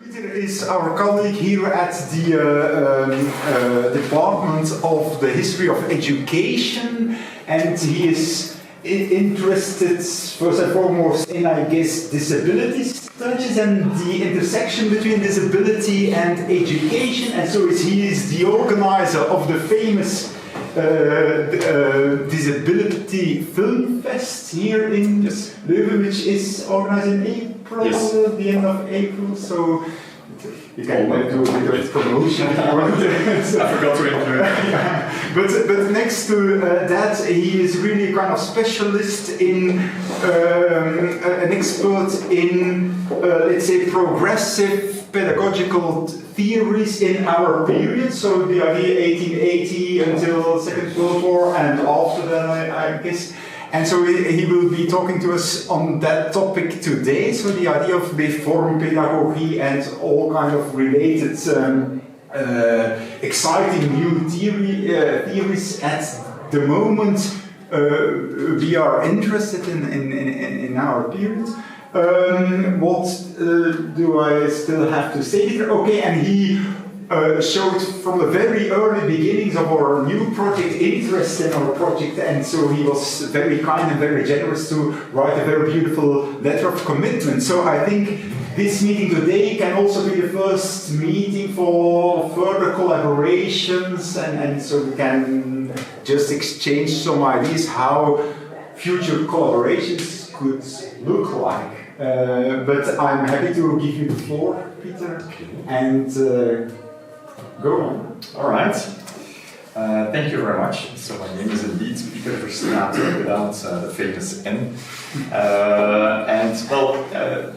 Pieter is our colleague here at the Department of the History of Education, and he is interested first and foremost in, I guess, disability studies and the intersection between disability and education, and so he is the organizer of the famous Disability Film Fest here in Leuven, which is organized in April, the end of April, so you can do a bit of promotion if you want. I forgot to include. But next to that, he is really kind of specialist in, an expert in, let's say, progressive pedagogical theories in our period, so the idea 1880 until Second World War and after that, I guess. And so he will be talking to us on that topic today, so the idea of reform pedagogy and all kind of related exciting new theories at the moment we are interested in our period. What do I still have to say here? Okay, and he showed from the very early beginnings of our new project interest in our project, and so he was very kind and very generous to write a very beautiful letter of commitment. So I think this meeting today can also be the first meeting for further collaborations, and so we can just exchange some ideas how future collaborations could look like. But I'm happy to give you the floor, Pieter, and go on. All right. Thank you very much. So my name is indeed Pieter Verstraete without the famous N. And well,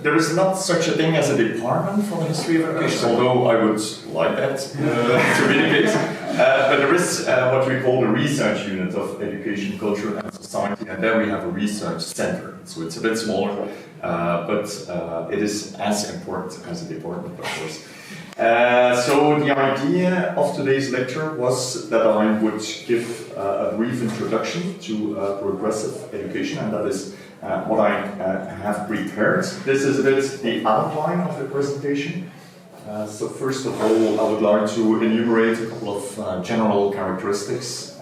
there is not such a thing as a department for the history of education, although I would like that to be the case. But there is what we call the research unit of education, culture and society, and there we have a research center. So it's a bit smaller, but it is as important as a department, of course. So the idea of today's lecture was that I would give a brief introduction to progressive education, and that is what I have prepared. This is a bit the outline of the presentation. So first of all, I would like to enumerate a couple of general characteristics.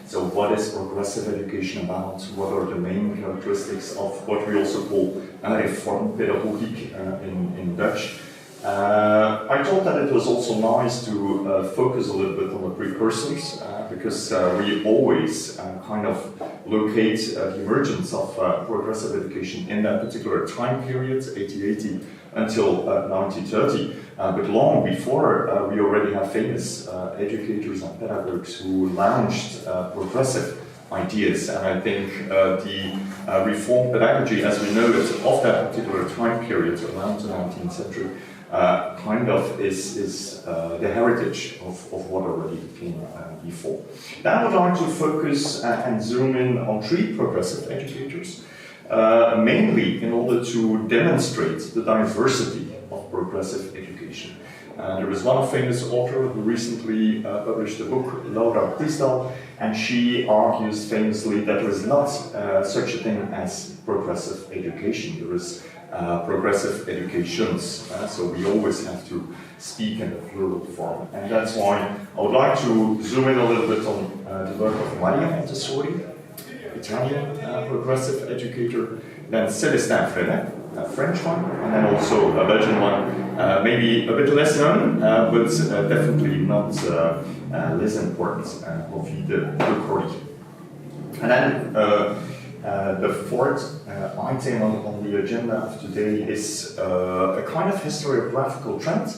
So what is progressive education about? What are the main characteristics of what we also call reform pedagogiek in Dutch? I thought that it was also nice to focus a little bit on the precursors, because we always kind of locate the emergence of progressive education in that particular time period, 1880 until 1930. But long before, we already have famous educators and pedagogues who launched progressive ideas, and I think the reform pedagogy, as we know it, of that particular time period around the 19th century, kind of is the heritage of what already came before. Now I would like to focus and zoom in on three progressive educators, mainly in order to demonstrate the diversity of progressive education. There is one famous author who recently published a book, Laura Tisdal, and she argues famously that there is not such a thing as progressive education. There is progressive educations, so we always have to speak in the plural form. And that's why I would like to zoom in a little bit on the work of Maria Montessori, Italian progressive educator, then Célestin Freinet, a French one, and then also a Belgian one, maybe a bit less known, but definitely not less important, Ovid de Corrie. And then the fourth item on the agenda of today is a kind of historiographical trend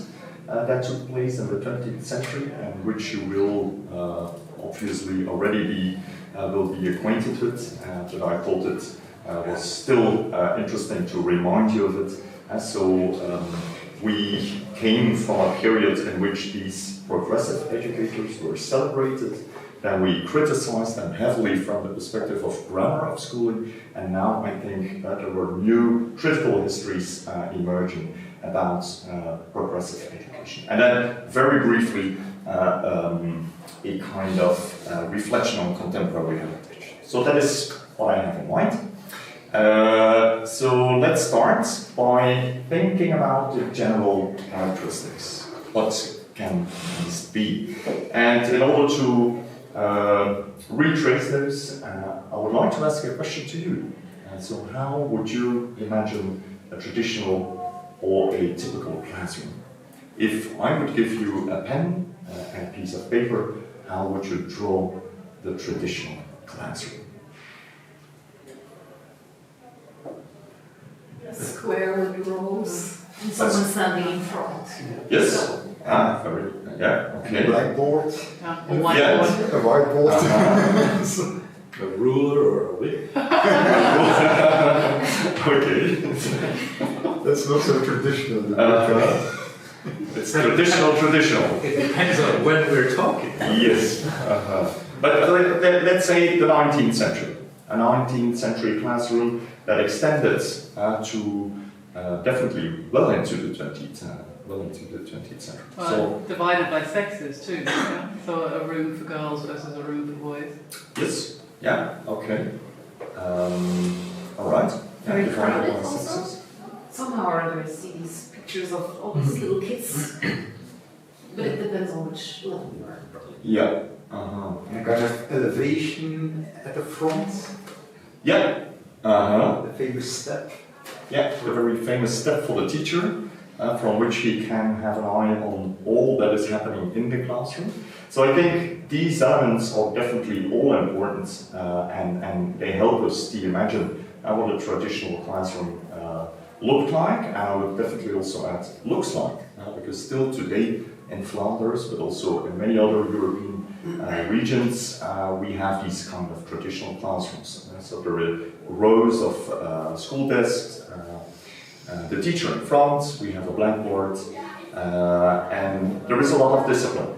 that took place in the 20th century, and which you will obviously already will be acquainted with, but I thought it was still interesting to remind you of it. So we came from a period in which these progressive educators were celebrated. Then we criticized them heavily from the perspective of grammar of schooling, and now I think that there were new critical histories emerging about progressive education. And then, very briefly, a kind of reflection on contemporary heritage. So that is what I have in mind. So let's start by thinking about the general characteristics. What can these be? And in order to retrace those, I would like to ask a question to you. So how would you imagine a traditional or a typical classroom? If I would give you a pen and a piece of paper, how would you draw the traditional classroom? A square with rows and someone standing in front. Yes? Very, yeah, okay. Blackboard, Yeah. Yeah. a whiteboard. A ruler or a whip? Okay. That's not so traditional. It's traditional. It depends on when we're talking. Yes. But let's say the 19th century. A 19th century classroom that extended to definitely well into the 20th century. Well, So, divided by sexes too, yeah? So a room for girls versus a room for boys. yes, yeah, okay. All right. Very Divided crowded by also. sexes. Somehow or other I see these pictures of all these little kids. But it depends on which level you are. Yeah. You got an elevation at the front, Yeah. the famous step. Yeah, the very famous step for the teacher, from which he can have an eye on all that is happening in the classroom. So I think these elements are definitely all important, and they help us to imagine what a traditional classroom looked like, and I would definitely also add looks like, because still today in Flanders, but also in many other European regions, we have these kind of traditional classrooms. So there are rows of school desks, the teacher in front, we have a blackboard, and there is a lot of discipline,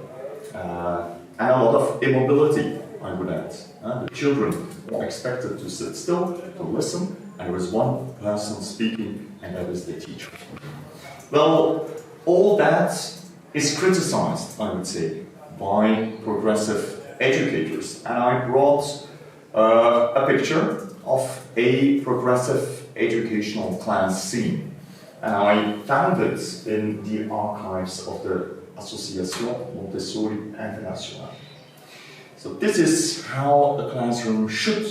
and a lot of immobility, I would add. The children are expected to sit still, to listen, and there is one person speaking, and that is the teacher. Well, all that is criticized, I would say, by progressive educators. And I brought a picture of a progressive educational class scene. And I found it in the archives of the Association Montessori Internationale. So this is how a classroom should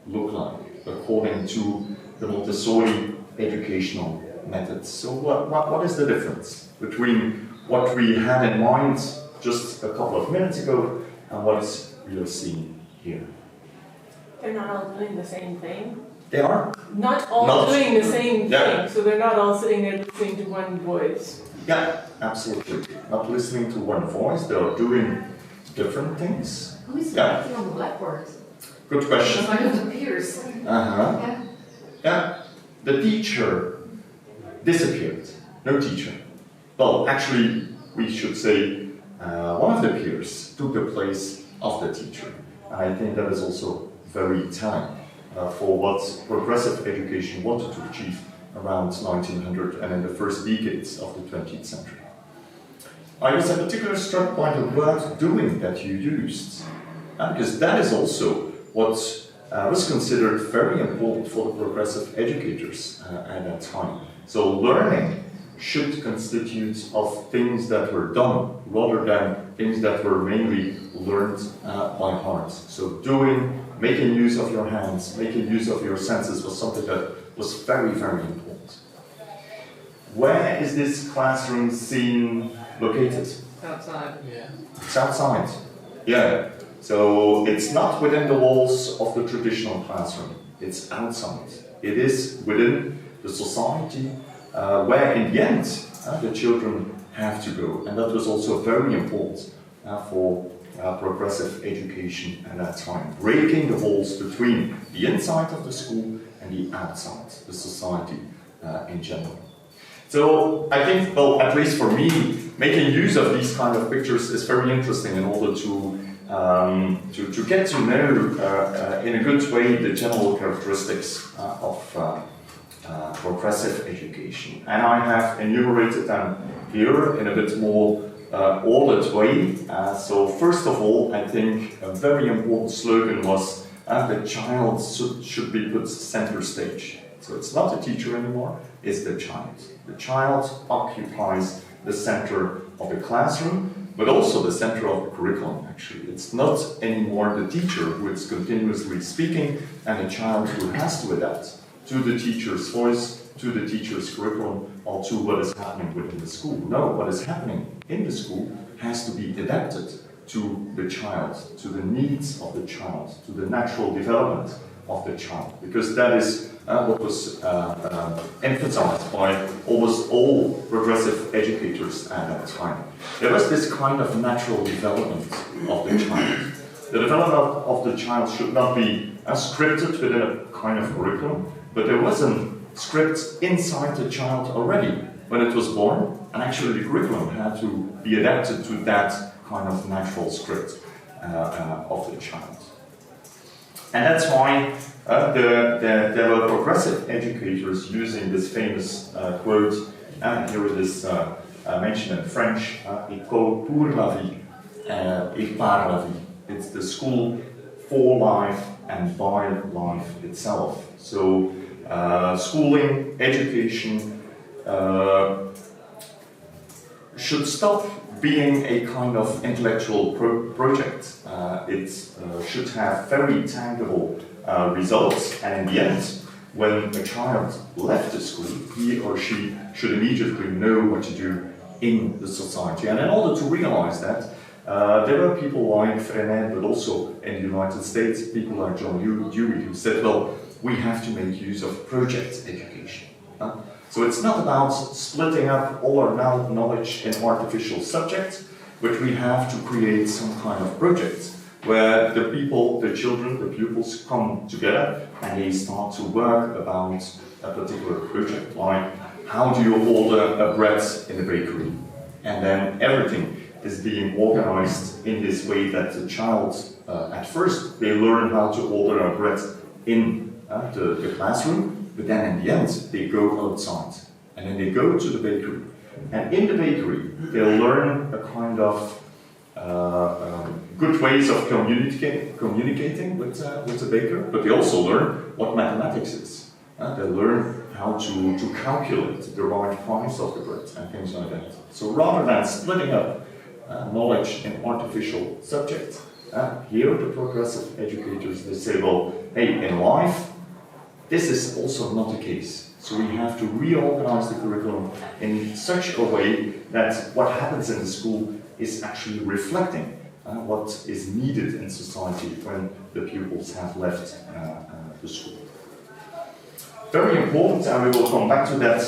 look like, according to the Montessori educational methods. So what is the difference between what we had in mind just a couple of minutes ago and what we are seeing here? They're not all doing the same thing. They are? Not all Not- doing the same Yeah. thing, so they're not all sitting there listening to one voice. Yeah, absolutely. Not listening to one voice, they are doing different things. Who is Yeah. writing on the blackboard? Good question. It's like the peers. Uh-huh. Yeah. Yeah, the teacher disappeared. No teacher. Well, actually, we should say one of the peers took the place of the teacher. And I think that is also very telling for what progressive education wanted to achieve around 1900 and in the first decades of the 20th century. I was in particular struck by the word doing that you used, because that is also what was considered very important for the progressive educators at that time. So learning should constitute of things that were done rather than things that were mainly learned by heart. So doing, making use of your hands, making use of your senses was something that was very, very important. Where is this classroom scene located? Outside. Yeah. It's outside. Yeah. So it's not within the walls of the traditional classroom. It's outside. It is within the society where in the end the children have to go. And that was also very important for progressive education at that time. Breaking the walls between the inside of the school and the outside, the society in general. So I think, well, at least for me, making use of these kind of pictures is very interesting in order to get to know in a good way the general characteristics of progressive education. And I have enumerated them here in a bit more ordered way. So first of all, I think a very important slogan was the child should be put center stage. So it's not the teacher anymore, it's the child. The child occupies the center of the classroom, but also the center of the curriculum, actually. It's not anymore the teacher who is continuously speaking and the child who has to adapt to the teacher's voice, to the teacher's curriculum, or to what is happening within the school. No, what is happening in the school has to be adapted to the child, to the needs of the child, to the natural development of the child, because that is what was emphasized by almost all progressive educators at that time. There was this kind of natural development of the child. The development of the child should not be scripted within a kind of curriculum, but there was a script inside the child already when it was born, and actually the curriculum had to be adapted to that kind of natural script of the child. And that's why there were progressive educators using this famous quote, and here it is mentioned in French, école pour la vie, et par la vie. It's the school for life and by life itself. So schooling, education should stop being a kind of intellectual project. It should have very tangible results, and in the end, when a child left the school, he or she should immediately know what to do in the society. And in order to realize that, there were people like Verstraete, but also in the United States, people like John Dewey, who said, well, we have to make use of project education. So it's not about splitting up all our knowledge in artificial subjects, but we have to create some kind of project where the people, the children, the pupils come together and they start to work about a particular project, like how do you order a bread in a bakery? And then everything is being organized in this way that the child, at first, they learn how to order a bread in the classroom, but then in the end, they go outside. And then they go to the bakery. And in the bakery, they'll learn a kind of good ways of communicating with the baker, but they also learn what mathematics is. They learn how to calculate the right price of the bread and things like that. So rather than splitting up knowledge in artificial subjects, here the progressive educators, they say, well, hey, in life, this is also not the case. So we have to reorganize the curriculum in such a way that what happens in the school is actually reflecting what is needed in society when the pupils have left the school. Very important, and we will come back to that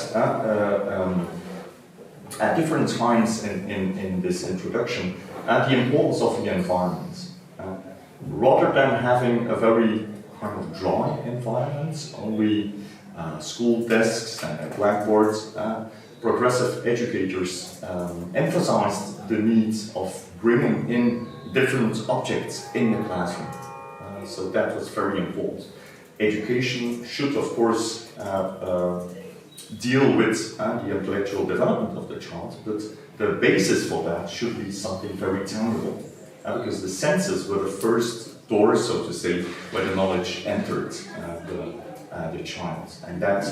at different times in this introduction, the importance of the environment. Rather than having a very kind of dry environment, only school desks and blackboards, progressive educators emphasized the need of bringing in different objects in the classroom. So that was very important. Education should, of course, deal with the intellectual development of the child, but the basis for that should be something very tangible, because the senses were the first door, so to say, where the knowledge entered the child, and that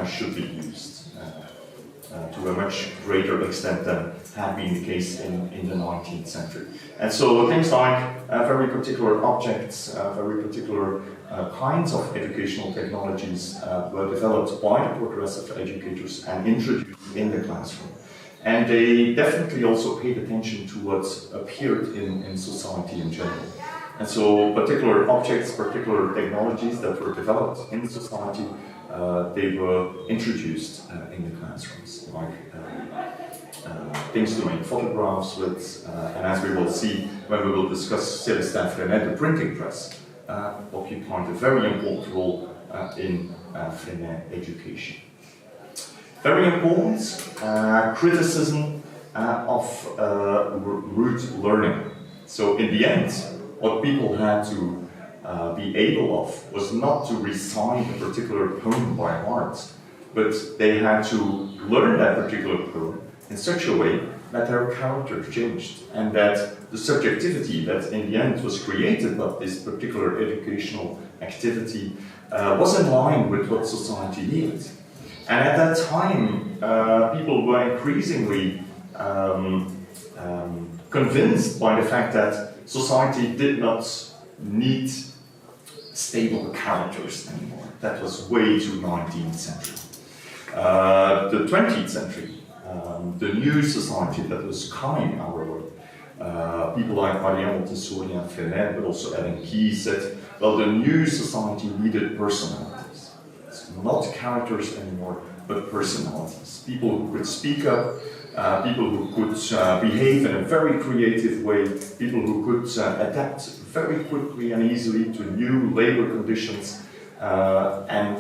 should be used to a much greater extent than had been the case in the 19th century. And so things like very particular objects, very particular kinds of educational technologies were developed by the progressive educators and introduced in the classroom. And they definitely also paid attention to what appeared in society in general. And so particular objects, particular technologies that were developed in society, they were introduced in the classrooms, like things to make photographs with, and as we will see when we will discuss Célestin Verstraete, the printing press occupied a very important role in Verstraete education. Very important, criticism of rote learning. So in the end, what people had to be able of was not to recite a particular poem by heart, but they had to learn that particular poem in such a way that their character changed, and that the subjectivity that in the end was created by this particular educational activity was in line with what society needed. And at that time, people were increasingly convinced by the fact that society did not need stable characters anymore. That was way too 19th century. The 20th century, the new society that was coming our way, people like Marianne Montessori and Freinet, but also Ellen Key said, well, the new society needed personalities. It's not characters anymore, but personalities. People who could speak up, people who could behave in a very creative way, people who could adapt very quickly and easily to new labor conditions, and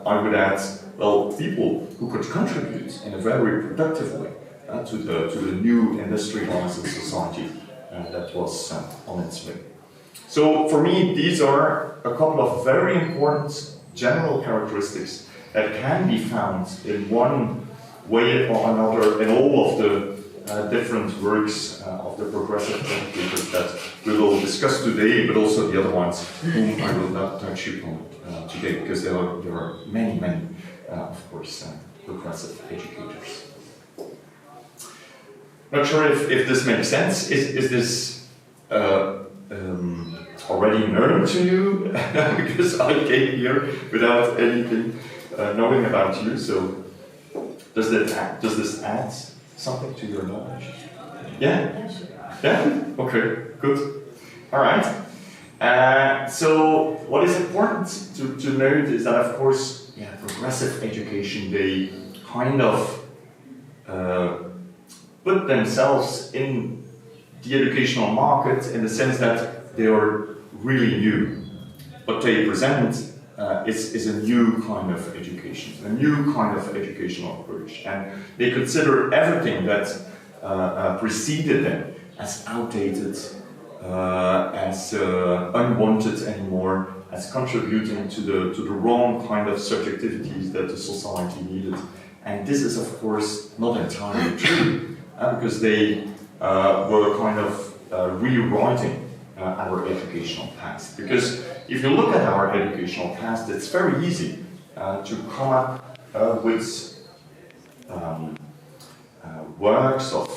I would add, well, people who could contribute in a very productive way to the new industrialized society that was on its way. So for me, these are a couple of very important general characteristics that can be found in one way or another in all of the different works of the progressive educators that we will discuss today, but also the other ones whom I will not touch upon today, because there are many, of course, progressive educators. Not sure if this makes sense. Is this already known to you? Because I came here without anything knowing about you. So does this add something to your knowledge? Yeah? Yeah? Okay, good. All right. So what is important to note is that, of course, progressive education, they kind of put themselves in the educational market in the sense that they are really new. What they present is a new kind of education, a new kind of educational approach. And they consider everything that preceded them as outdated, as unwanted anymore, as contributing to the wrong kind of subjectivities that the society needed. And this is, of course, not entirely true, because they were kind of rewriting our educational past. Because if you look at our educational past, it's very easy to come up with works of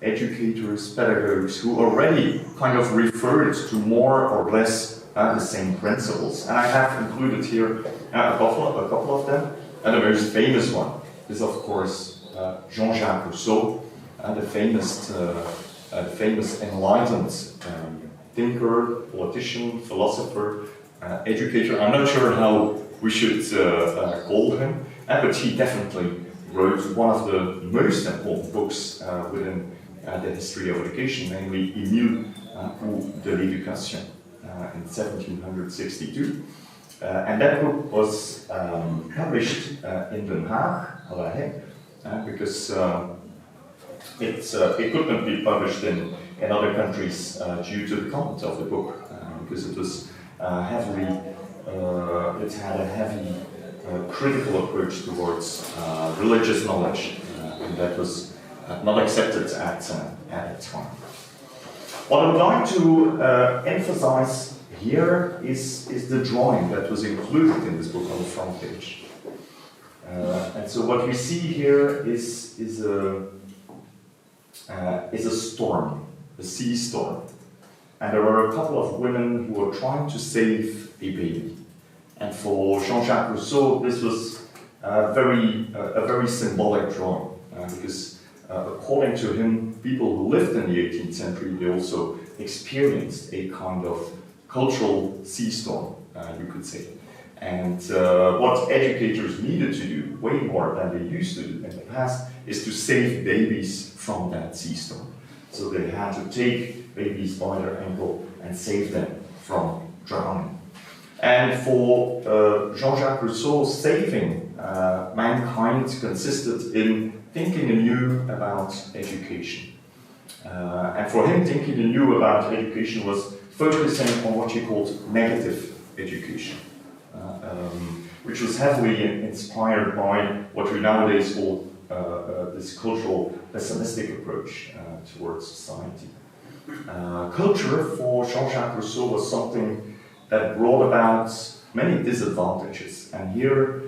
educators, pedagogues who already kind of referred to more or less the same principles. And I have included here a couple of them. And the most famous one is, of course, Jean-Jacques Rousseau, the famous enlightened thinker, politician, philosopher, educator. I'm not sure how we should call him, but he definitely wrote one of the most important books within the history of education, namely Émile ou de l'éducation in 1762. And that book was published in Den Haag, because it could not be published in other countries due to the content of the book, because it was it had a heavy critical approach towards religious knowledge, and that was not accepted at that time. What I would like to emphasize here is the drawing that was included in this book on the front page. And so what we see here is a storm, a sea storm. And there are a couple of women who are trying to save a baby. And for Jean-Jacques Rousseau, this was a very symbolic drawing, because according to him, people who lived in the 18th century, they also experienced a kind of cultural sea storm, you could say. And what educators needed to do, way more than they used to do in the past, is to save babies from that sea storm. So they had to take babies by their ankle and save them from drowning. And for Jean-Jacques Rousseau, saving mankind consisted in thinking anew about education. And for him, thinking anew about education was focusing on what he called negative education, which was heavily inspired by what we nowadays call this cultural pessimistic approach towards society. Culture for Jean-Jacques Rousseau was something that brought about many disadvantages. And here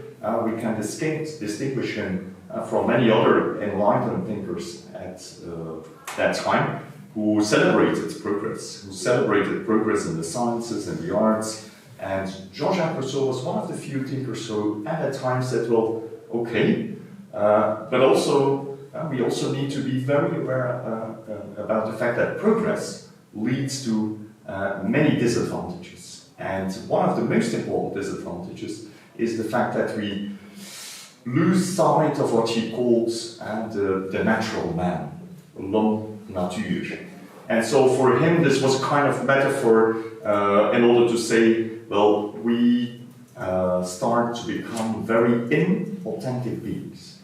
we can distinguish him from many other enlightened thinkers at that time who celebrated progress in the sciences and the arts. And Jean-Jacques Rousseau was one of the few thinkers who at that time said, well, okay, but also we also need to be very aware about the fact that progress leads to many disadvantages. And one of the most important disadvantages is the fact that we lose sight of what he called the natural man, l'homme nature. And so for him this was kind of metaphor in order to say, well, we start to become very inauthentic beings.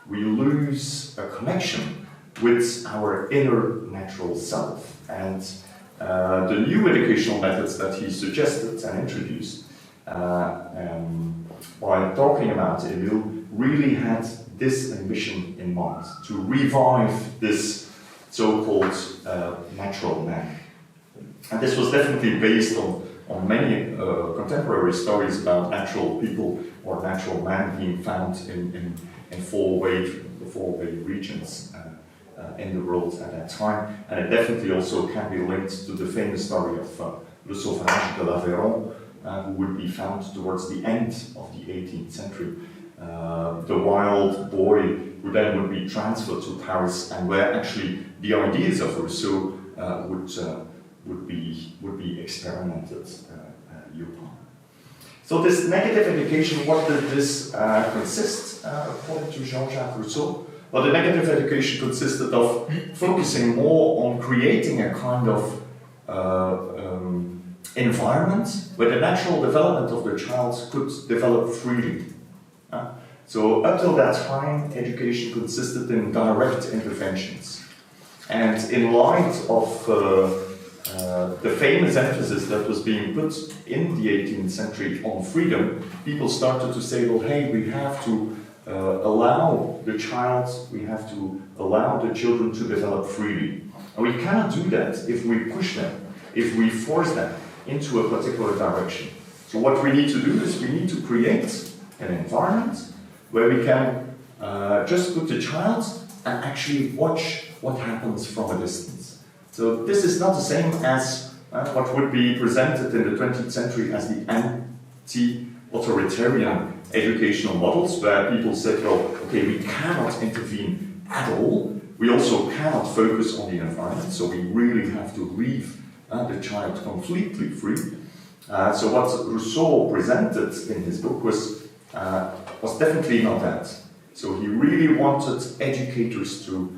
We lose a connection with our inner natural self. And the new educational methods that he suggested and introduced while talking about Emile really had this ambition in mind, to revive this so-called natural man. And this was definitely based on many contemporary stories about natural people or natural man being found in the four-way regions in the world at that time. And it definitely also can be linked to the famous story of Le Sauvage de l'Aveyron, who would be found towards the end of the 18th century. The wild boy who then would be transferred to Paris, and where actually the ideas of Rousseau would be experimented upon. So this negative education, what did this consist, according to Jean-Jacques Rousseau? Well, the negative education consisted of focusing more on creating a kind of environment where the natural development of the child could develop freely. So up till that time, education consisted in direct interventions. And in light of the famous emphasis that was being put in the 18th century on freedom, people started to say, well, hey, we have to allow the children to develop freely. And we cannot do that if we push them, if we force them into a particular direction. So what we need to do is we need to create an environment where we can just put the child and actually watch what happens from a distance. So this is not the same as what would be presented in the 20th century as the anti-authoritarian educational models, where people said, well, okay, we cannot intervene at all. We also cannot focus on the environment, so we really have to leave the child completely free. So what Rousseau presented in his book was definitely not that. So he really wanted educators to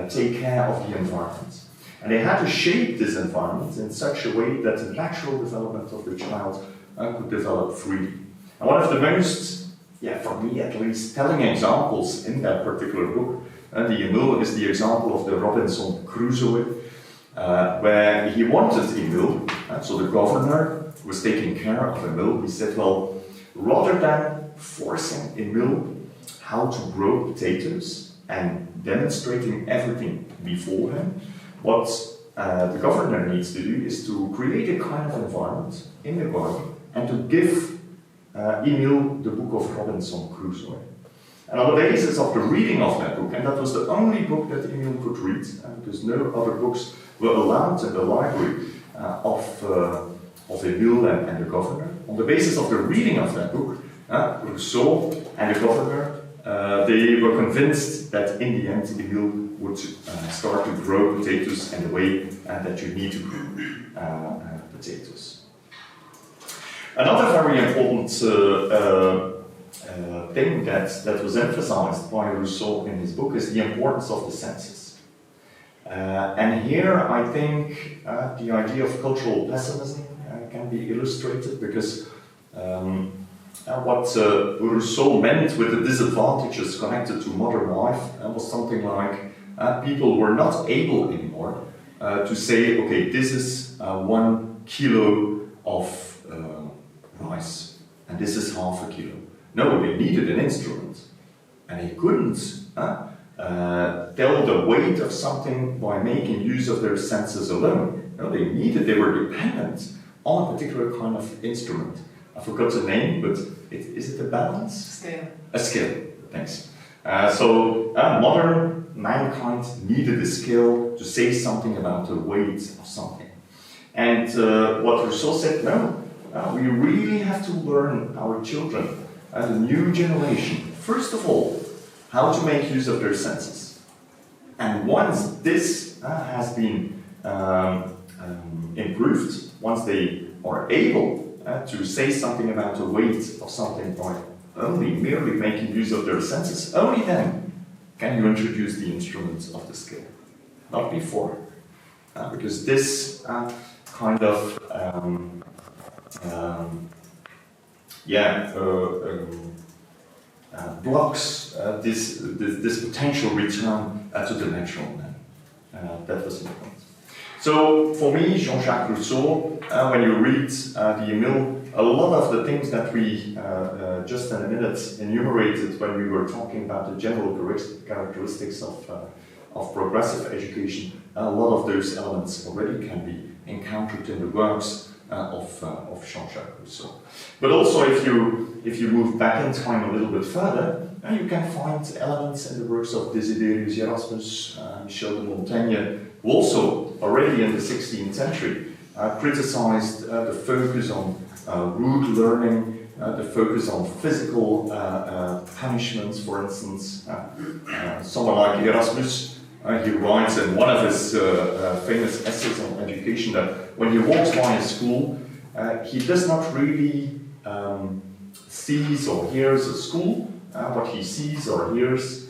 take care of the environment. And they had to shape this environment in such a way that the natural development of the child could develop freely. And one of the most, for me at least, telling examples in that particular book, the Emile, is the example of the Robinson Crusoe, where he wanted Emile, so the governor who was taking care of Emile, he said, well, rather than forcing Emile how to grow potatoes and demonstrating everything before him, what the governor needs to do is to create a kind of environment in the garden and to give Emile the book of Robinson Crusoe. And on the basis of the reading of that book, and that was the only book that Emile could read, because no other books were allowed in the library of Emile and the governor. On the basis of the reading of that book, Rousseau and the governor, they were convinced that in the end Emile would start to grow potatoes in the way that you need to grow potatoes. Another very important thing that was emphasized by Rousseau in his book is the importance of the senses. And here I think the idea of cultural pessimism can be illustrated, because what Rousseau meant with the disadvantages connected to modern life was something like people were not able anymore to say, okay, this is 1 kilo of rice, and this is half a kilo. No, they needed an instrument, and they couldn't tell the weight of something by making use of their senses alone. No, they were dependent on a particular kind of instrument I forgot the name, but is it a balance? Scale. A scale, thanks. So modern mankind needed a scale to say something about the weight of something. And what Rousseau said, no, we really have to learn our children, the new generation, first of all, how to make use of their senses. And once this has been improved, once they are able to say something about the weight of something by merely making use of their senses, only then can you introduce the instruments of the scale. Not before. Because this kind of blocks this potential return to the natural man. That was the point. So for me, Jean-Jacques Rousseau, when you read the Emile, a lot of the things that we just in a minute enumerated when we were talking about the general characteristics of progressive education, a lot of those elements already can be encountered in the works of Jean-Jacques Rousseau. But also, if you move back in time a little bit further, you can find elements in the works of Desiderius Erasmus, Michel de Montaigne, who also already in the 16th century criticized the focus on rude learning, the focus on physical punishments, for instance. Someone like Erasmus, he writes in one of his famous essays on education that when he walks by a school, he does not really sees or hears a school. What he sees or hears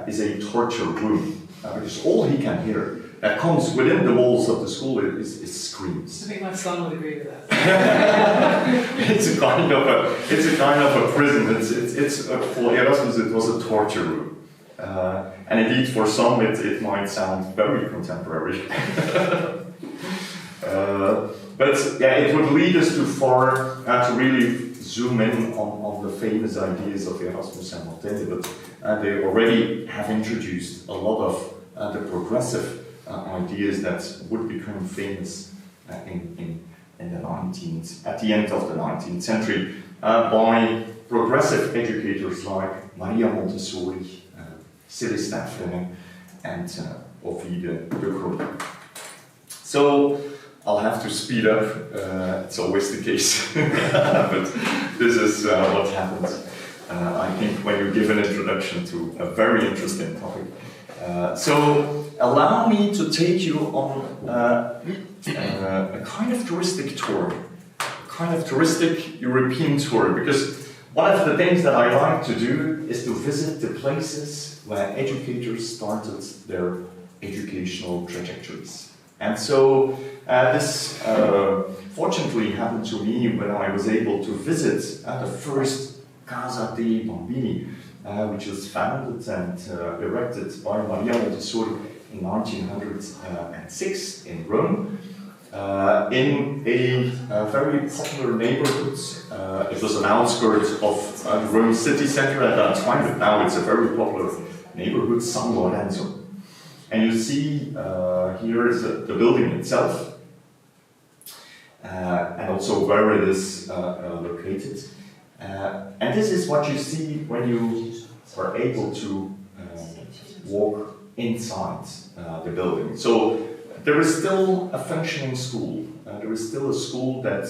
is a torture room, because all he can hear that comes within the walls of the school is screams. I think my son would agree with that. It's a kind of a prison. It's for Erasmus it was a torture room, and indeed for some it might sound very contemporary. But yeah, it would lead us too far to really zoom in on the famous ideas of Erasmus and Montaigne, but they already have introduced a lot of the progressive ideas that would become famous in the 19th, at the end of the 19th century, by progressive educators like Maria Montessori, Célestin Fleming, and Ovid de Groot. So I'll have to speed up, it's always the case, but this is what happens, I think, when you give an introduction to a very interesting topic. So allow me to take you on a kind of touristic tour, a kind of touristic European tour, because one of the things that I like to do is to visit the places where educators started their educational trajectories. And so this fortunately happened to me when I was able to visit the first Casa dei Bambini, which was founded and erected by Maria Montessori in 1906 in Rome, in a very popular neighborhood. It was an outskirt of the Rome city center at that time, but now it's a very popular neighborhood, San Lorenzo. And you see here is the building itself, and also where it is located. And this is what you see when you are able to walk inside the building. So there is still a functioning school. There is still a school that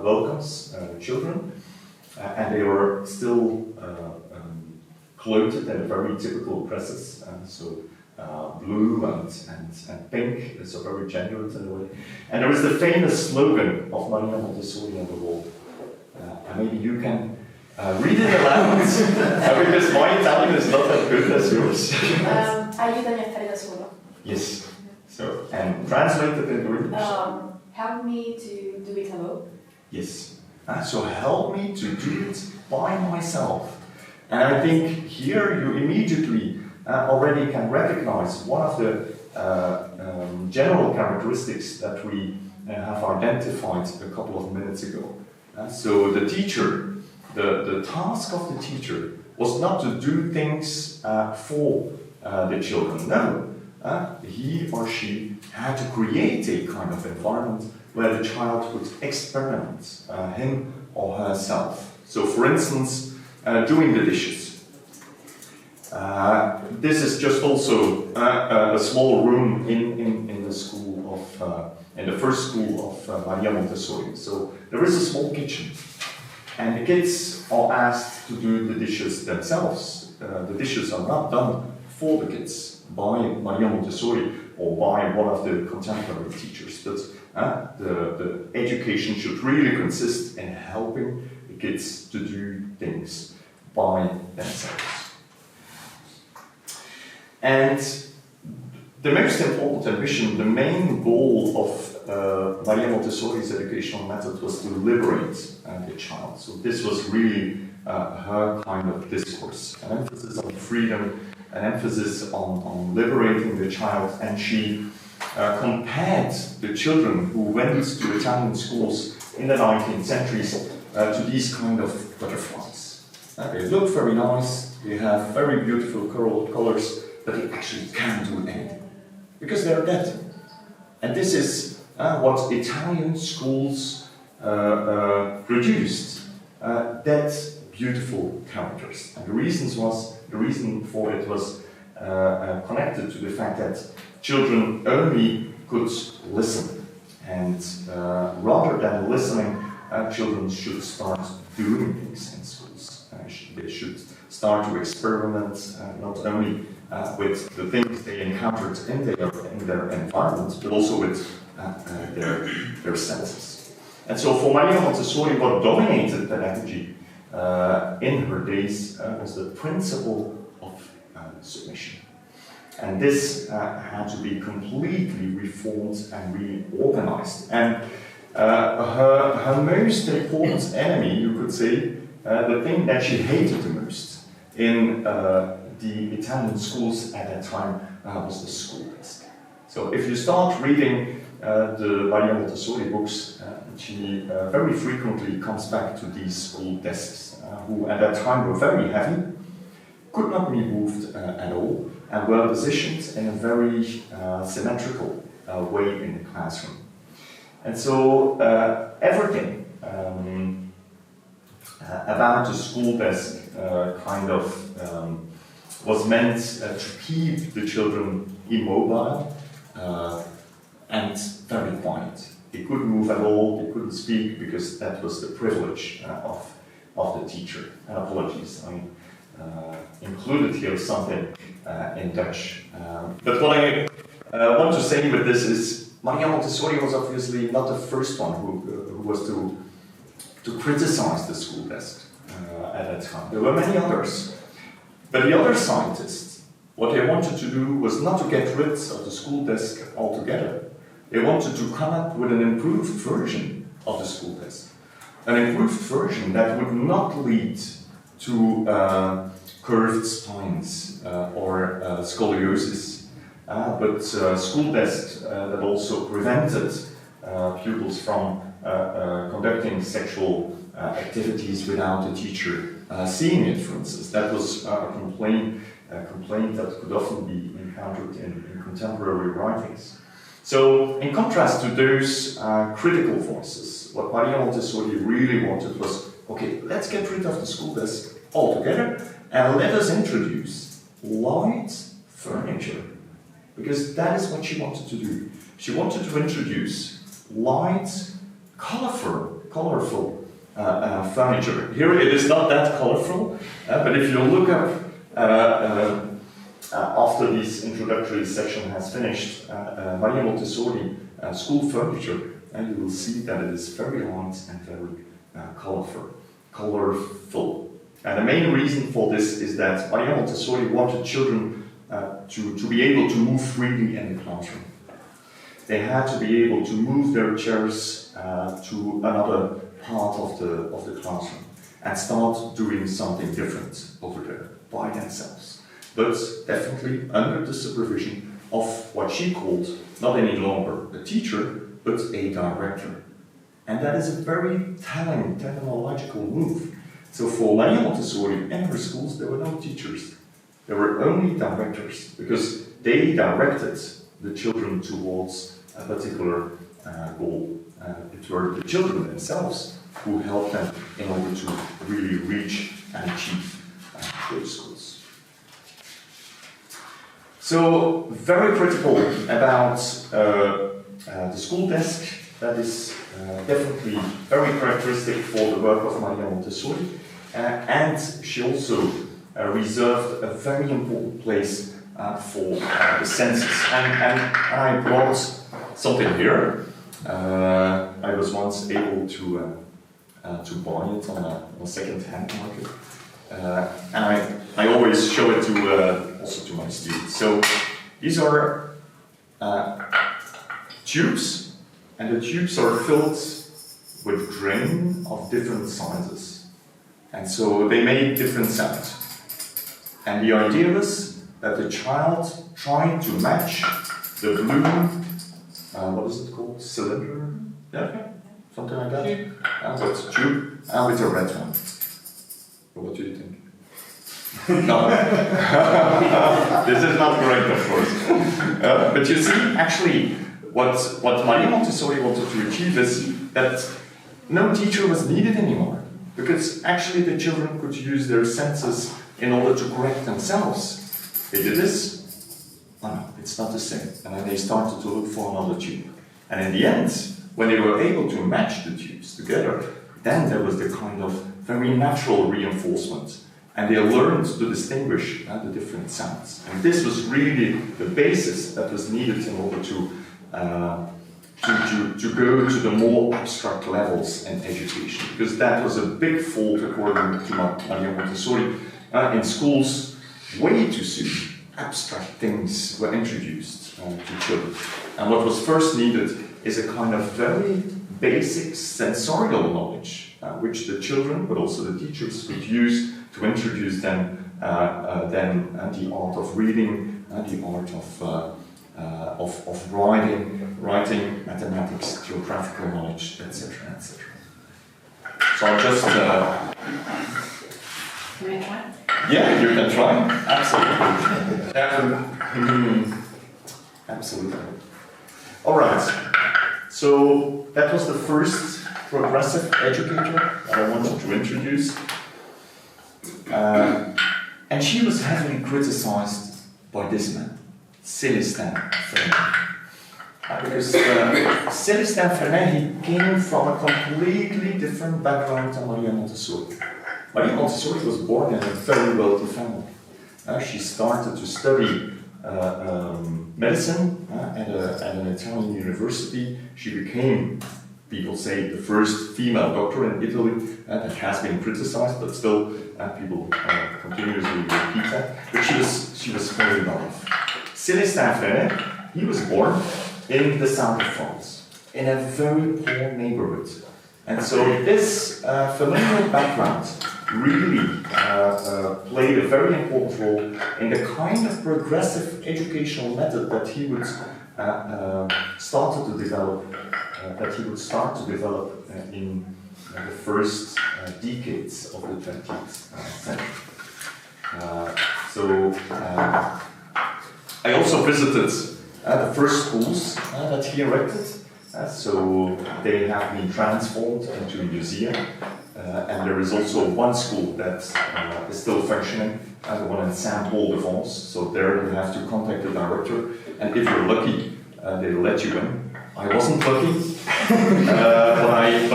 welcomes children, and they are still clothed in a very typical dresses. So blue and pink, it's a very genuine in a way. And there is the famous slogan of Maria Montessori on the wall. And maybe you can read it aloud, because my Italian is not as good as yours. Aiutami a fare da solo. Yes. So, and translated in English. Help me to do it alone. Yes. So help me to do it by myself. And I think here you immediately already can recognize one of the general characteristics that we have identified a couple of minutes ago. So the teacher, the task of the teacher was not to do things for the children. No, he or she had to create a kind of environment where the child would experiment, him or herself. So, for instance, doing the dishes. This is just also a small room in the school of, in the first school of Maria Montessori. So there is a small kitchen, and the kids are asked to do the dishes themselves. The dishes are not done for the kids by Maria Montessori or by one of the contemporary teachers, but the education should really consist in helping the kids to do things by themselves. And the most important ambition, the main goal of Maria Montessori's educational method was to liberate the child. So this was really her kind of discourse, an emphasis on freedom, an emphasis on liberating the child, and she compared the children who went to Italian schools in the 19th centuries to these kind of butterflies. They look very nice, they have very beautiful colors, but they actually can't do anything, because they're dead. And this is what Italian schools produced, dead, beautiful characters. And the reason for it was connected to the fact that children only could listen. And rather than listening, children should start doing things in schools. They should start to experiment not only with the things they encountered in their environment, but also with their senses. And so for Maria Montessori, what dominated pedagogy in her days was the principle of submission. And this had to be completely reformed and reorganized. And her most important enemy, you could say, the thing that she hated the most in the Italian schools at that time was the school desk. So if you start reading the Maria Montessori books, she very frequently comes back to these school desks, who at that time were very heavy, could not be moved at all, and were positioned in a very symmetrical way in the classroom. And so everything about the school desk kind of was meant to keep the children immobile and very quiet. They couldn't move at all, they couldn't speak, because that was the privilege of the teacher. And apologies, I included here something in Dutch. But what I want to say with this is, Maria Montessori was obviously not the first one who was to criticize the school desk at that time. There were many others. But the other scientists, what they wanted to do was not to get rid of the school desk altogether. They wanted to come up with an improved version of the school desk. An improved version that would not lead to curved spines or scoliosis, but school desks that also prevented pupils from conducting sexual activities without the teacher seeing it, for instance. That was a complaint that could often be encountered in contemporary writings. So, in contrast to those critical voices, what Maria Montessori really wanted was, okay, let's get rid of the school desk altogether, and let us introduce light furniture. Because that is what she wanted to do. She wanted to introduce light, colorful furniture. Here it is not that colorful, but if you look up after this introductory section has finished, Maria Montessori school furniture, and you will see that it is very light and very colorful. And the main reason for this is that Maria Montessori wanted children to be able to move freely in the classroom. They had to be able to move their chairs to another part of the classroom and start doing something different over there by themselves. But definitely under the supervision of what she called not any longer a teacher, but a director. And that is a very telling technological move. So for Maria Montessori and her schools, there were no teachers. There were only directors, because they directed the children towards a particular goal. It were the children themselves who help them in order to really reach and achieve those goals. So, very critical about the school desk. That is definitely very characteristic for the work of Maria Montessori, and she also reserved a very important place for the senses. And I brought something here. I was once able to buy it on a second-hand market, and I always show it to also to my students. So these are tubes, and the tubes are filled with grain of different sizes, and so they make different sounds. And the idea was that the child tried to match the blue, what is it called? Cylinder? Yeah, something like that. Tube. But tube, and with a red one. What do you think? No. This is not correct, of course. But you see, actually, what Maria Montessori wanted to achieve is that no teacher was needed anymore. Because actually the children could use their senses in order to correct themselves. They did this, no, it's not the same. And then they started to look for another tube. And in the end, when they were able to match the tubes together, then there was the kind of very natural reinforcement. And they learned to distinguish the different sounds. And this was really the basis that was needed in order to go to the more abstract levels in education. Because that was a big fault, according to Maria Montessori. In schools, way too soon, abstract things were introduced to children. And what was first needed is a kind of very basic sensorial knowledge, which the children, but also the teachers, could use to introduce them the art of reading, the art of writing, mathematics, geographical knowledge, etc., etc. So I'll just... Can I try? Yeah, you can try. Absolutely. Absolutely. All right. So that was the first progressive educator that I wanted to introduce. And she was heavily criticized by this man, Célestin Fernet. Because Célestin Fernet, he came from a completely different background than Maria Montessori. Maria Montessori was born in a very wealthy family. She started to study medicine at an Italian university. She became, people say, the first female doctor in Italy. That has been criticized, but still people continuously repeat that. But she was very well off. Célestin Fernet, he was born in the south of France, in a very poor neighborhood. And so this familial background really played a very important role in the kind of progressive educational method that he would start to develop in the first decades of the 20th century. I also visited the first schools that he erected. So they have been transformed into a museum. And there is also one school that is still functioning, the one in Saint-Paul-de-Vence. So there you have to contact the director, and if you're lucky, they'll let you in. I wasn't lucky, but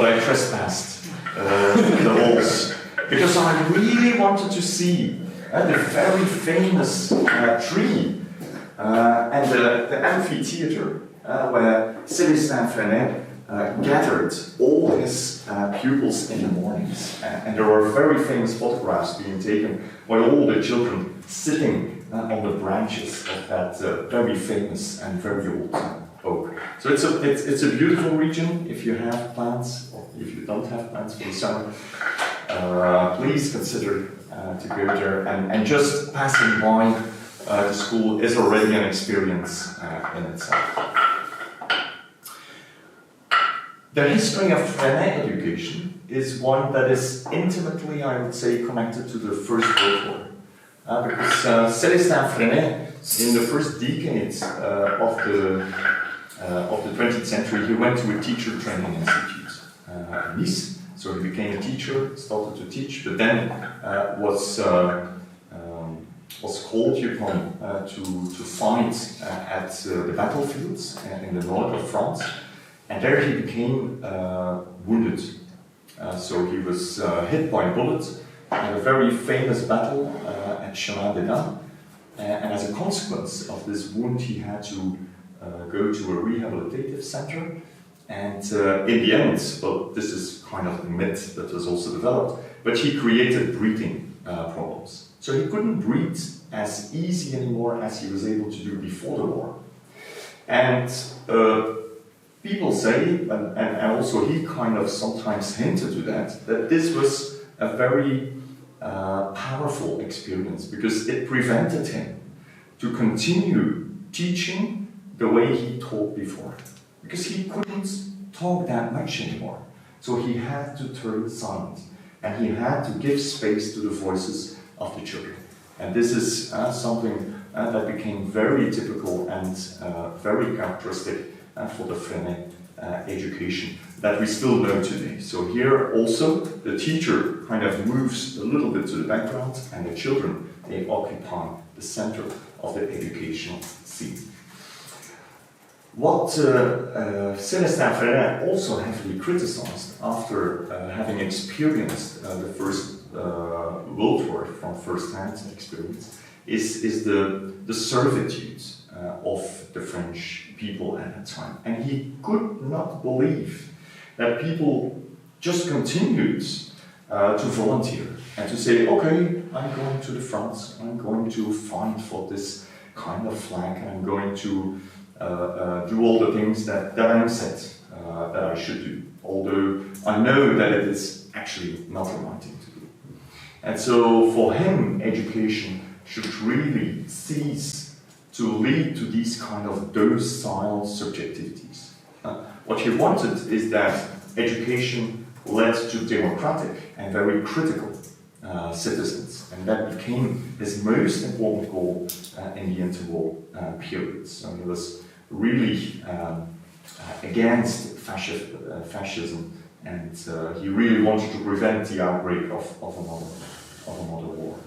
I trespassed the walls because I really wanted to see the very famous tree and the amphitheater where Célestin Fernet gathered all his pupils in the mornings. And there are very famous photographs being taken by all the children sitting on the branches of that very famous and very old oak. So it's a beautiful region. If you have plans, or if you don't have plans for the summer, please consider to go there. And just passing by the school is already an experience in itself. The history of Fernet education is one that is intimately, I would say, connected to the First World War. Because Célestin Fernet, in the first decades of the 20th century, he went to a teacher training institute in Nice. So So he became a teacher, started to teach, but then was called upon to fight at the battlefields in the north of France, and there he became wounded. So he was hit by a bullet in a very famous battle at Chemin des Dames, and as a consequence of this wound he had to go to a rehabilitative center, and in the end, well, this is kind of a myth that was also developed, but he created breathing problems. So he couldn't breathe as easy anymore as he was able to do before the war. And people say, and also he kind of sometimes hinted to that this was a very powerful experience because it prevented him to continue teaching the way he taught before. Because he couldn't talk that much anymore. So he had to turn silent and he had to give space to the voices of the children. And this is something that became very typical and very characteristic for the Freinet education that we still know today. So here also the teacher kind of moves a little bit to the background and the children, they occupy the center of the educational scene. What Célestin Freinet also heavily criticized after having experienced the First World War from first-hand experience is the servitude of the French people at that time. And he could not believe that people just continued to volunteer and to say, okay, I'm going to the front, I'm going to fight for this kind of flag, and I'm going to do all the things that I'm said that I should do, although I know that it is actually not the right thing to do. And so for him, education should really cease to lead to these kind of docile subjectivities. What he wanted is that education led to democratic and very critical citizens, and that became his most important goal in the interwar period. So he was really against fascism, and he really wanted to prevent the outbreak of another war.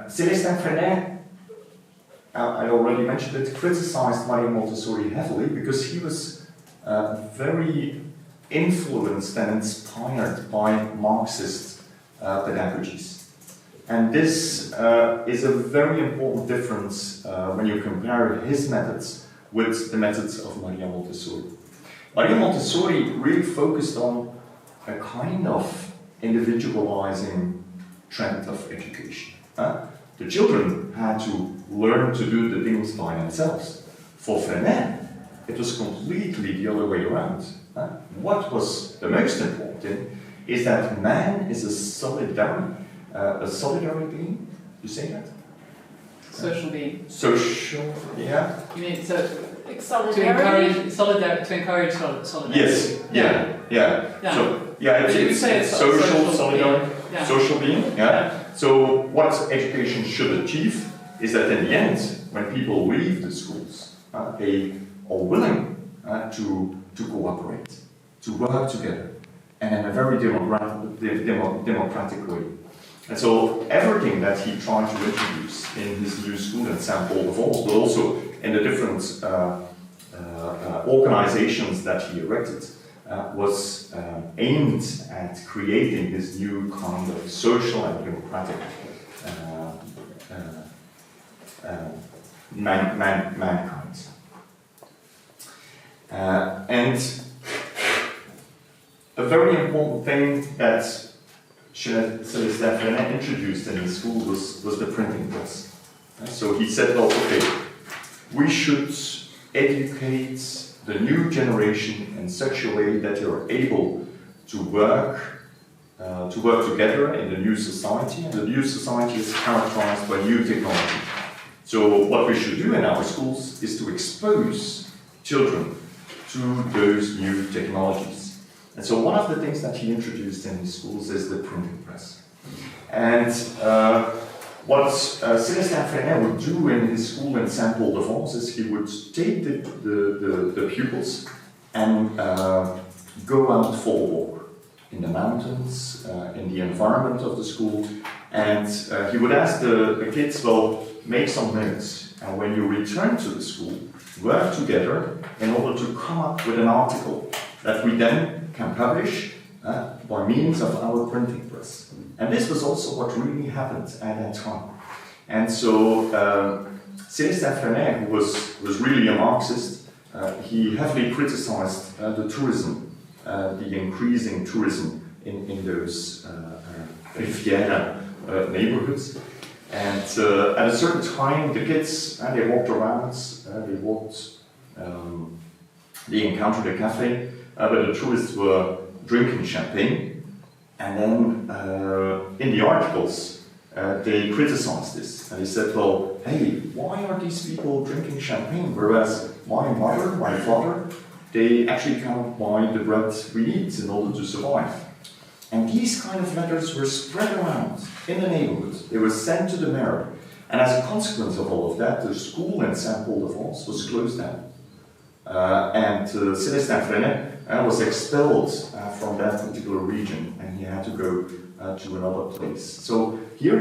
Célestin Freinet, I already mentioned it, criticized Maria Montessori heavily because he was very influenced and inspired by Marxist pedagogies. And this is a very important difference when you compare his methods with the methods of Maria Montessori. Maria Montessori really focused on a kind of individualizing trend of education. The children had to learn to do the things by themselves. For Freinet, it was completely the other way around. What was the most important thing is that man is a solidary being. You say that? Social being. Social, yeah. You mean so Solidarity? to encourage solidarity. Yes, yeah. So yeah, But you it's say it's social solidarity, yeah. social being. Yeah. So what education should achieve is that in the end, when people leave the schools, they are willing to cooperate, to work together, and in a very democratic way. And so everything that he tried to introduce in his new school in Saint-Paul-de-Vence, but also in the different organizations that he erected, was aimed at creating this new kind of social and democratic mankind. And a very important thing that Célestin Freinet introduced in his school was the printing press. So he said, well, okay, we should educate the new generation in such a way that you're able to work together in the new society, and the new society is characterized by new technology. So what we should do in our schools is to expose children to those new technologies. And so one of the things that he introduced in his schools is the printing press. And what Célestin Freinet would do in his school in Saint-Paul-de-Vence is he would take the pupils and go out for a walk in the mountains, in the environment of the school, and he would ask the kids, well, make some notes, and when you return to the school, work together in order to come up with an article that we then can publish by means of our printing press. And this was also what really happened at that time. And so Célestin Freinet, who was really a Marxist, he heavily criticized the tourism, the increasing tourism in those Riviera neighborhoods. And at a certain time, the kids, they walked around, they encountered a cafe, but the tourists were drinking champagne. And then in the articles, they criticized this. And they said, well, hey, why are these people drinking champagne? Whereas my mother, my father, they actually can't buy the bread we need in order to survive. And these kind of letters were spread around in the neighborhood. They were sent to the mayor. And as a consequence of all of that, the school in Saint-Paul-de-France was closed down. And Célestin Freinet was expelled from that particular region, and he had to go to another place. So here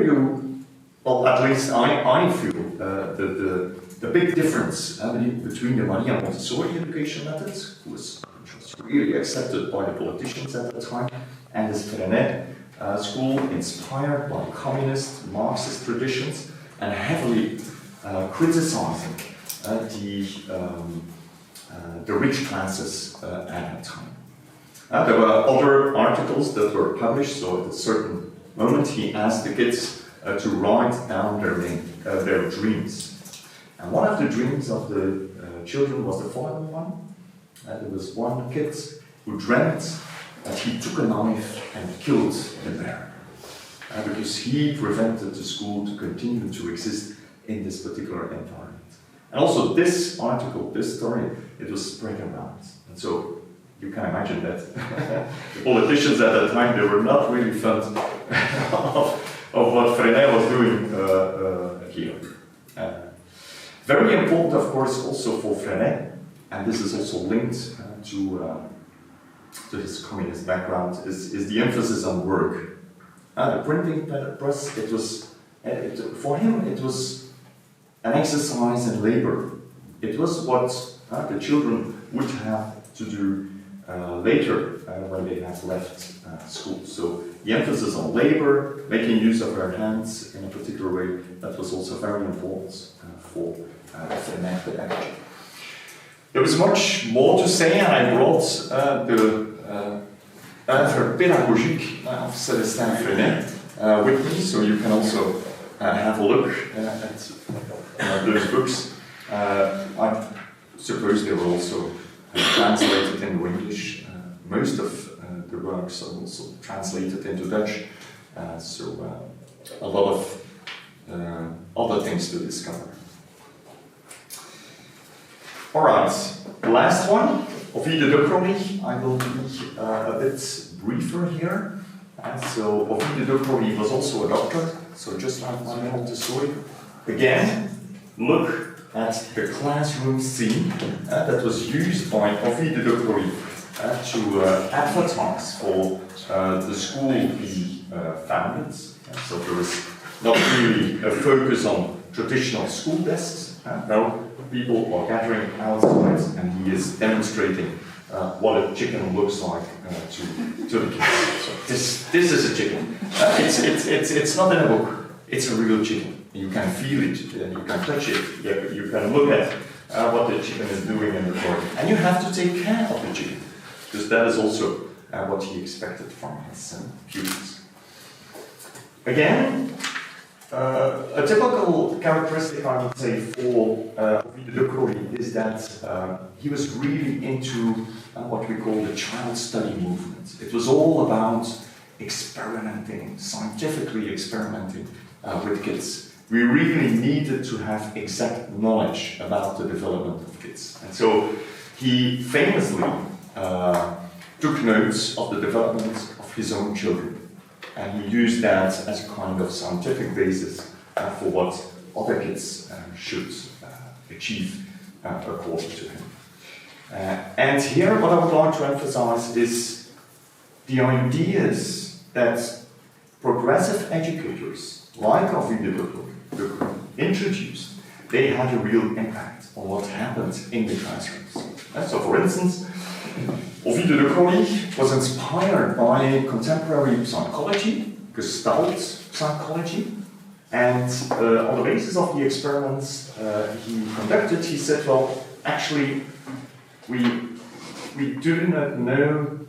well, at least I feel the big difference between the Maria Montessori education methods, which was really accepted by the politicians at the time, and this Freinet school, inspired by communist, Marxist traditions, and heavily criticizing the rich classes at that time. There were other articles that were published, so at a certain moment he asked the kids to write down their dreams. And one of the dreams of the children was the following one. There was one kid who dreamt that he took a knife and killed the bear, because he prevented the school to continue to exist in this particular environment. And also this article, this story, it was spread around. And so you can imagine that the politicians at that time, they were not really fond of what Freinet was doing here. Very important, of course, also for Freinet, and this is also linked to his communist background, is the emphasis on work. The printing press, for him, it was an exercise in labor. It was what the children would have to do later when they have left school. So the emphasis on labor, making use of their hands in a particular way, that was also very important for Freinet pedagogy. There was much more to say, and I brought the œuvre pédagogique of Célestin Freinet with me, so you can also have a look at those books. I suppose they were also translated into English. Most of the works are also translated into Dutch, so a lot of other things to discover. Alright, last one, Ovid de Crony. I will be a bit briefer here. So Ovid de Crony was also a doctor, so just like Maria Montessori. Again, look at the classroom scene that was used by Ovid de Crony to advertise for the school he founded. So there was not really a focus on traditional school desks. No, people are gathering outside, and he is demonstrating what a chicken looks like to the kids. So this is a chicken. It's not in a book. It's a real chicken. You can feel it, and you can touch it. You can look at what the chicken is doing in the garden, and you have to take care of the chicken, because that is also what he expected from his pupils. Again, a typical characteristic, I would say, for Ovid de Crony is that he was really into what we call the child study movement. It was all about experimenting, scientifically experimenting with kids. We really needed to have exact knowledge about the development of kids. And so he famously took notes of the development of his own children. And he used that as a kind of scientific basis for what other kids should achieve according to him. And here what I would like to emphasize is the ideas that progressive educators, like Ovidio de Croo, introduced. They had a real impact on what happened in the classrooms. So for instance, Ovidio de Croo was inspired by contemporary psychology, Gestalt psychology, and on the basis of the experiments he conducted, he said, well, actually, we do not know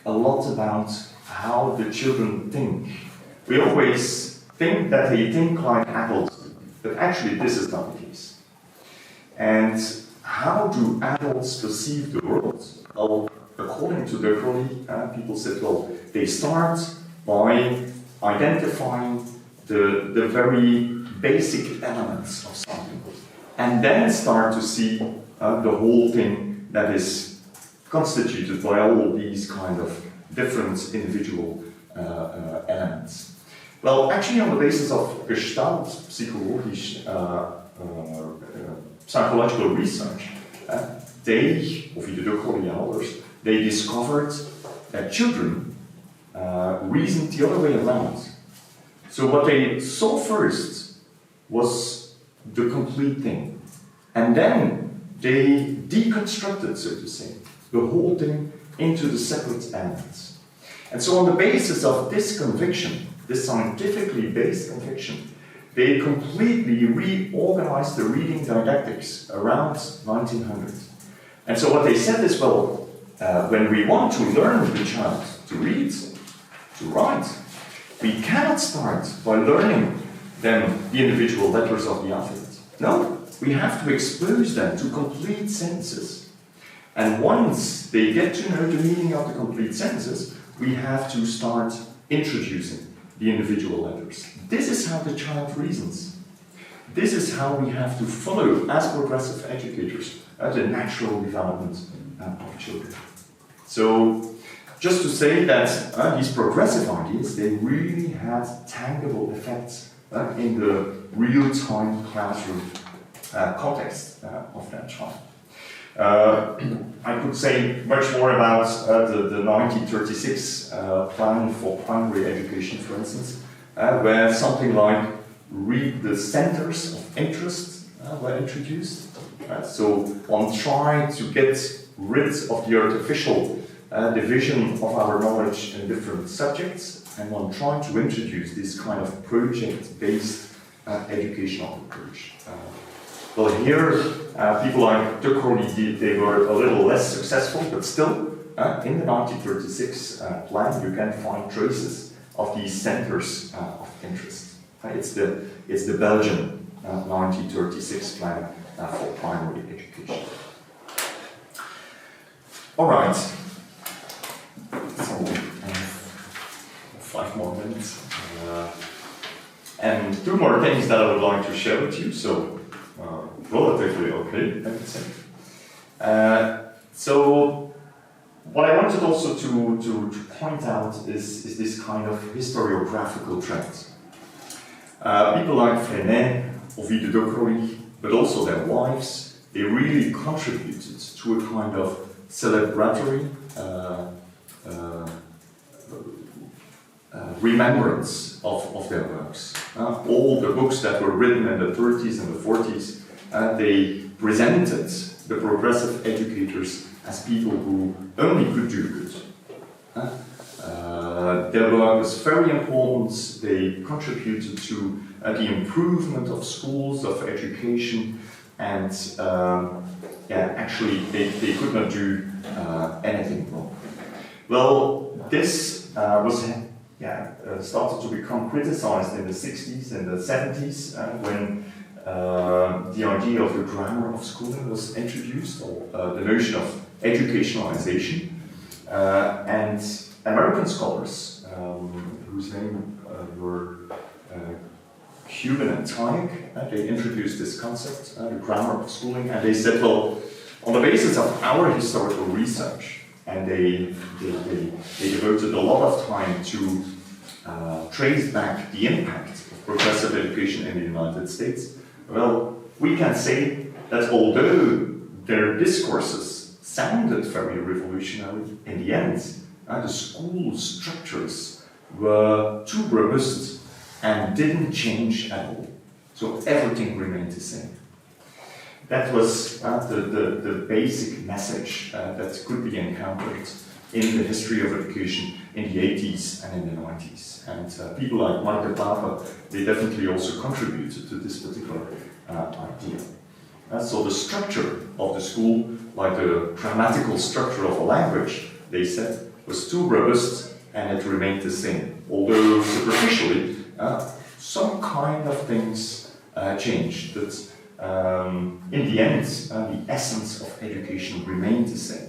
a lot about how the children think. We always think that they think like adults, but actually this is not the case. And how do adults perceive the world? Well, according to De Croo, people said, well, they start by identifying the very basic elements of something, and then start to see the whole thing that is constituted by all these kind of different individual elements. Well, actually, on the basis of Gestalt psychological research, they, Ovidio de Croo and others, they discovered that children reasoned the other way around. So what they saw first was the complete thing, and then they deconstructed, so to say, the whole thing into the separate elements. And so on the basis of this conviction, this scientifically based conviction, they completely reorganized the reading didactics around 1900. And so what they said is, well, when we want to learn the child to read, to write, we cannot start by learning them the individual letters of the alphabet. No, we have to expose them to complete sentences. And once they get to know the meaning of the complete sentences, we have to start introducing the individual letters. This is how the child reasons. This is how we have to follow, as progressive educators, the natural development of children. So, just to say that these progressive ideas, they really had tangible effects in the real-time classroom context of that child. I could say much more about the 1936 plan for primary education, for instance, where something like read the centers of interest were introduced. So one tried to get rid of the artificial division of our knowledge in different subjects, and one tried to introduce this kind of project-based educational approach. Well, here, people like De Croo, they were a little less successful, but still, in the 1936 plan, you can find traces of these centers of interest. It's the Belgian 1936 plan for primary education. All right. So, 5 more minutes. And 2 more things that I would like to share with you. So, relatively okay, I would say. So, what I wanted also to point out is this kind of historiographical trend. People like Verstraete, Ovidio de Croo, but also their wives, they really contributed to a kind of celebratory remembrance of their works. All the books that were written in the 30s and the 40s, they presented the progressive educators as people who only could do good. Their work was very important. They contributed to the improvement of schools, of education, and actually they could not do anything wrong. Well, this was started to become criticized in the 60s and the 70s when the idea of the grammar of schooling was introduced, or the notion of educationalization. And American scholars, whose name were Cuban and Tyke, they introduced this concept, the grammar of schooling, and they said, well, on the basis of our historical research, and they devoted a lot of time to trace back the impact of progressive education in the United States, well, we can say that although their discourses sounded very revolutionary, in the end, the school structures were too robust and didn't change at all. So everything remained the same. That was the basic message that could be encountered in the history of education in the 80s and in the 90s. And people like Michael Papa, they definitely also contributed to this particular idea. So the structure of the school, like the grammatical structure of a language, they said, was too robust and it remained the same. Although superficially, some kind of things changed. But in the end, the essence of education remained the same.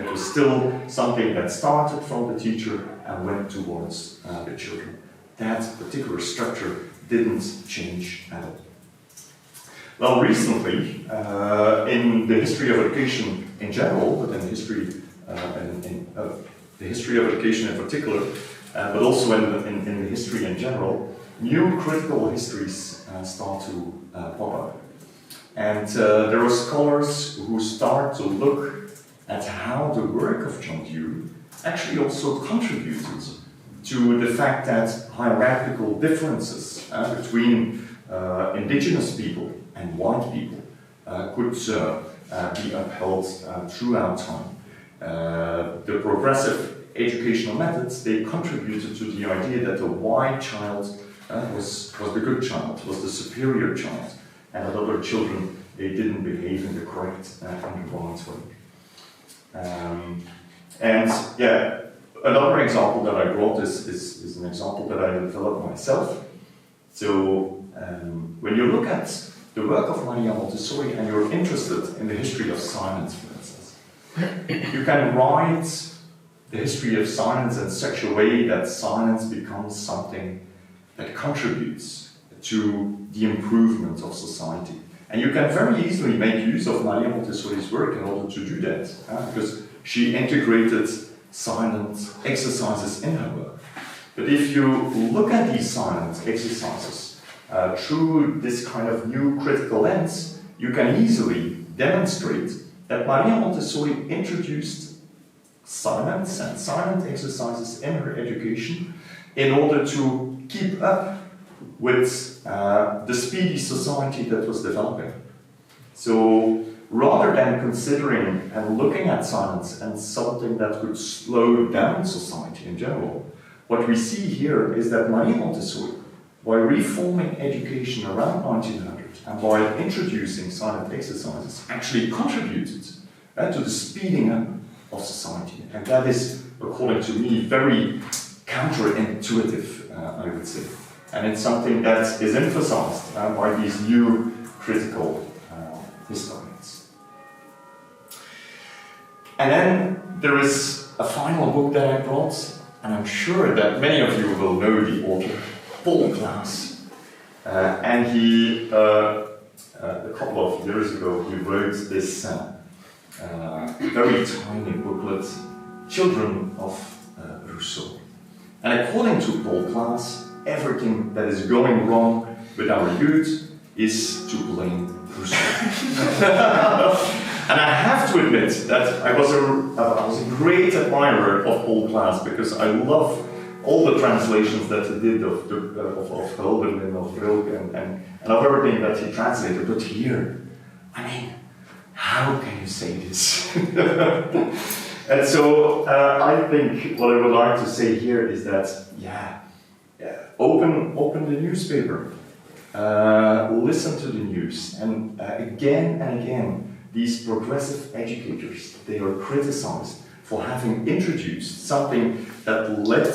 It was still something that started from the teacher and went towards the children. That particular structure didn't change at all. Well, recently, in the history of education in general, but in the history of education in particular, but also in the history in general, new critical histories start to pop up. And there are scholars who start to look at how the work of John Dewey actually also contributed to the fact that hierarchical differences between indigenous people and white people could be upheld throughout time. The progressive educational methods, they contributed to the idea that the white child was the good child, was the superior child, and that other children, they didn't behave in the correct and the right way. And yeah, another example that I brought is an example that I developed myself. So when you look at the work of Maria Montessori and you're interested in the history of silence, for instance, you can write the history of silence in such a way that silence becomes something that contributes to the improvement of society. And you can very easily make use of Maria Montessori's work in order to do that, because she integrated silent exercises in her work. But if you look at these silent exercises through this kind of new critical lens, you can easily demonstrate that Maria Montessori introduced silence and silent exercises in her education in order to keep up with the speedy society that was developing. So rather than considering and looking at silence as something that could slow down society in general, what we see here is that Maria Montessori, by reforming education around 1900 and by introducing silent exercises, actually contributed to the speeding up of society. And that is, according to me, very counterintuitive, I would say. And it's something that is emphasized by these new critical historians. And then there is a final book that I brought, and I'm sure that many of you will know the author, Paul Klaas. And he, a couple of years ago, he wrote this very tiny booklet, Children of Rousseau. And according to Paul Klaas, everything that is going wrong with our youth is to blame Rousseau. And I have to admit that I was a great admirer of Paul Klaas, because I love all the translations that he did of Hölderlin, of Rilke, and of everything that he translated. But here, I mean, how can you say this? And so I think what I would like to say here is that, open the newspaper, listen to the news, and again, these progressive educators, they are criticized for having introduced something that led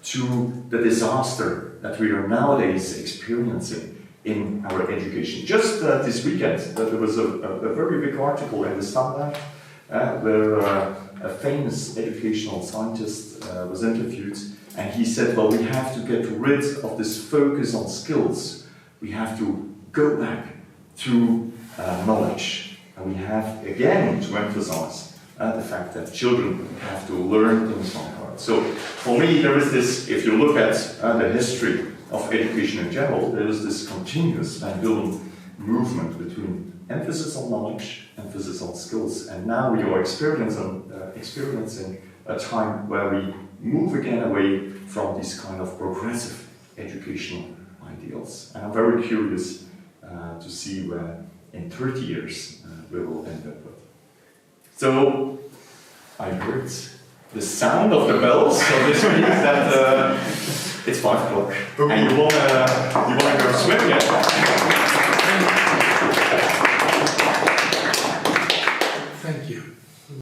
to the disaster that we are nowadays experiencing in our education. Just this weekend, there was a very big article in the Standard where a famous educational scientist was interviewed, and he said, well, we have to get rid of this focus on skills. We have to go back to knowledge. And we have, again, to emphasize the fact that children have to learn things by heart. So, for me, there is this, if you look at the history of education in general, there is this continuous Van Willen movement between emphasis on knowledge, emphasis on skills, and now we are experiencing a time where we move again away from these kind of progressive educational ideals. And I'm very curious to see where in 30 years we will end up with. So I heard the sound of the bells, so this means that it's 5 o'clock and you wanna go swim yet?